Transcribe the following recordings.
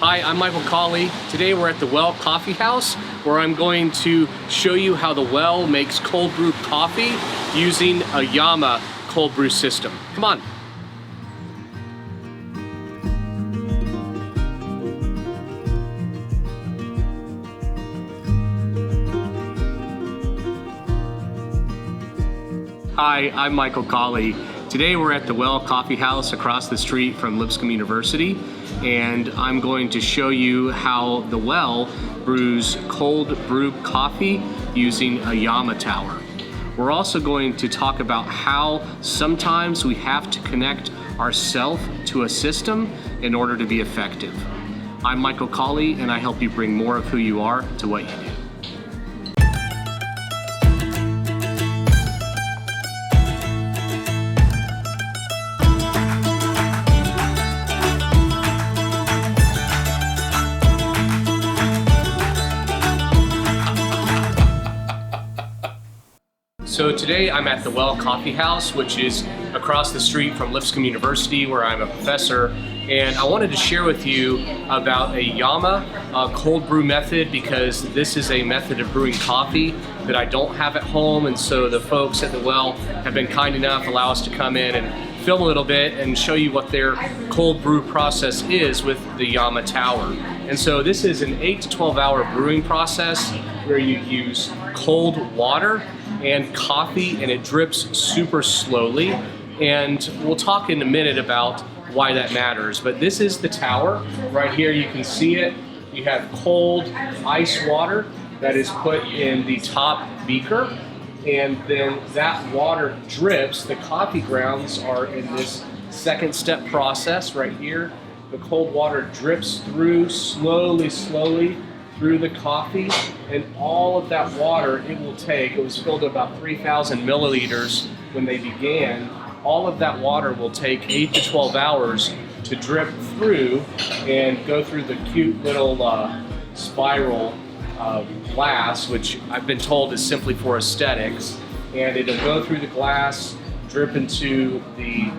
Hi, I'm Michael Cauley. Today we're at the Well Coffee House where I'm going to show you how the Well makes cold brew coffee using a Yama cold brew system. Come on. Hi, I'm Michael Cauley. Today we're at the Well Coffee House across the street from Lipscomb University, and I'm going to show you how the Well brews cold brew coffee using a Yama Tower. We're also going to talk about how sometimes we have to connect ourselves to a system in order to be effective. I'm Michael Cauley, and I help you bring more of who you are to what you do. So today I'm at the Well Coffee House, which is across the street from Lipscomb University, where I'm a professor, and I wanted to share with you about a Yama cold brew method, because this is a method of brewing coffee that I don't have at home, and so the folks at the Well have been kind enough to allow us to come in and film a little bit and show you what their cold brew process is with the Yama Tower. And so this is an 8 to 12 hour brewing process where you use cold water and coffee, and it drips super slowly. And we'll talk in a minute about why that matters. But this is the tower. Right here you can see it. You have cold ice water that is put in the top beaker, and then that water drips. The coffee grounds are in this second step process right here. The cold water drips through slowly through the coffee, and all of that water it will take, it was filled to about 3,000 milliliters when they began, all of that water will take 8 to 12 hours to drip through and go through the cute little spiral glass, which I've been told is simply for aesthetics, and it'll go through the glass, drip into the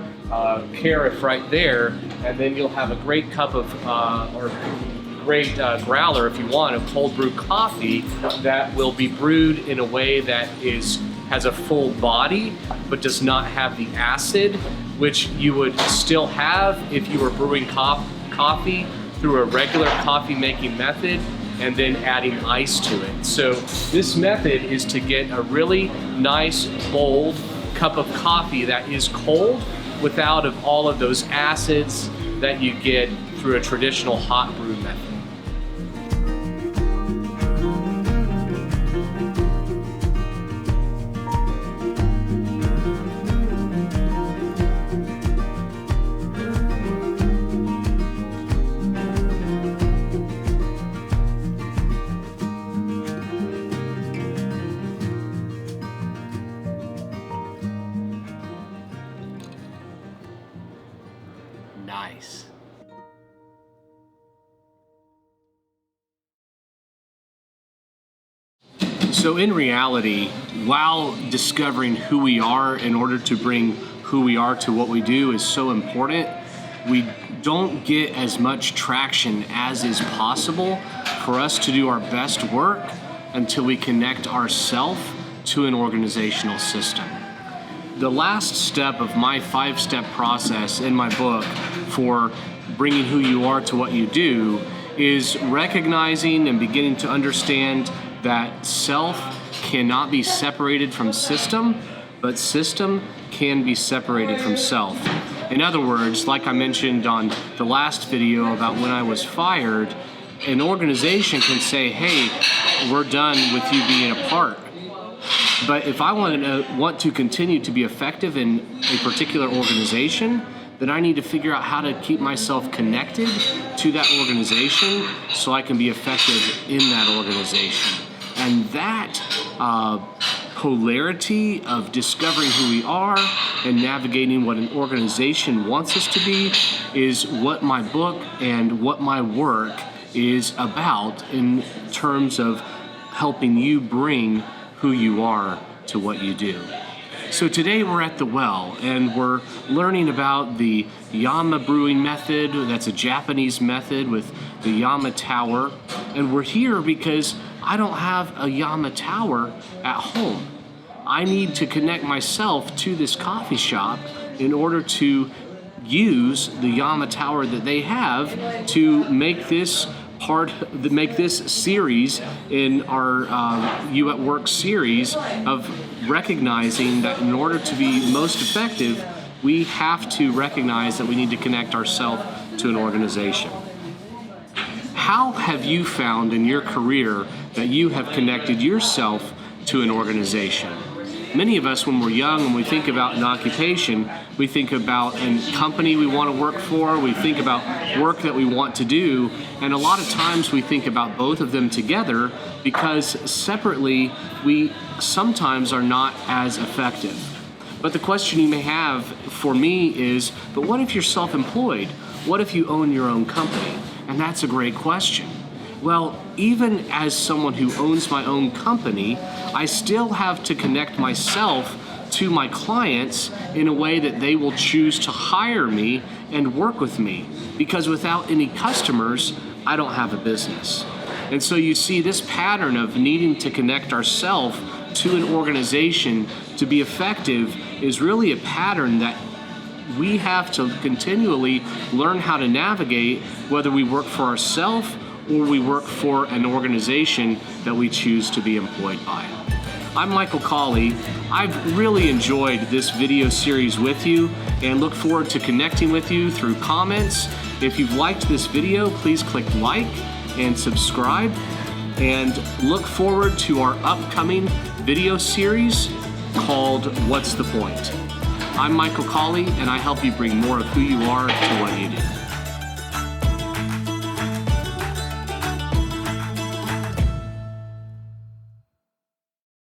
carafe right there, and then you'll have a great cup of, or great growler if you want, of cold brew coffee that will be brewed in a way that has a full body but does not have the acid which you would still have if you were brewing coffee through a regular coffee making method and then adding ice to it. So this method is to get a really nice bold cup of coffee that is cold without all of those acids that you get through a traditional hot brew method. Nice. So in reality, while discovering who we are in order to bring who we are to what we do is so important, we don't get as much traction as is possible for us to do our best work until we connect ourselves to an organizational system. The last step of my 5-step process in my book for bringing who you are to what you do is recognizing and beginning to understand that self cannot be separated from system, but system can be separated from self. In other words, like I mentioned on the last video about when I was fired, an organization can say, hey, we're done with you being a part. But if I want to continue to be effective in a particular organization, then I need to figure out how to keep myself connected to that organization so I can be effective in that organization. And that polarity of discovering who we are and navigating what an organization wants us to be is what my book and what my work is about in terms of helping you bring who you are to what you do. So today we're at the well and we're learning about the Yama brewing method. That's a Japanese method with the Yama Tower. And we're here because I don't have a Yama Tower at home. I need to connect myself to this coffee shop in order to use the Yama Tower that they have to make this series in our You at Work series of recognizing that in order to be most effective, we have to recognize that we need to connect ourselves to an organization. How have you found in your career that you have connected yourself to an organization? Many of us, when we're young, when we think about an occupation, we think about a company we want to work for, we think about work that we want to do, and a lot of times we think about both of them together because separately we sometimes are not as effective. But the question you may have for me is, but what if you're self-employed? What if you own your own company? And that's a great question. Well, even as someone who owns my own company, I still have to connect myself to my clients in a way that they will choose to hire me and work with me. Because without any customers, I don't have a business. And so you see this pattern of needing to connect ourselves to an organization to be effective is really a pattern that we have to continually learn how to navigate, whether we work for ourselves or we work for an organization that we choose to be employed by. I'm Michael Cauley. I've really enjoyed this video series with you and look forward to connecting with you through comments. If you've liked this video, please click like and subscribe, and look forward to our upcoming video series called What's the Point? I'm Michael Cauley, and I help you bring more of who you are to what you do.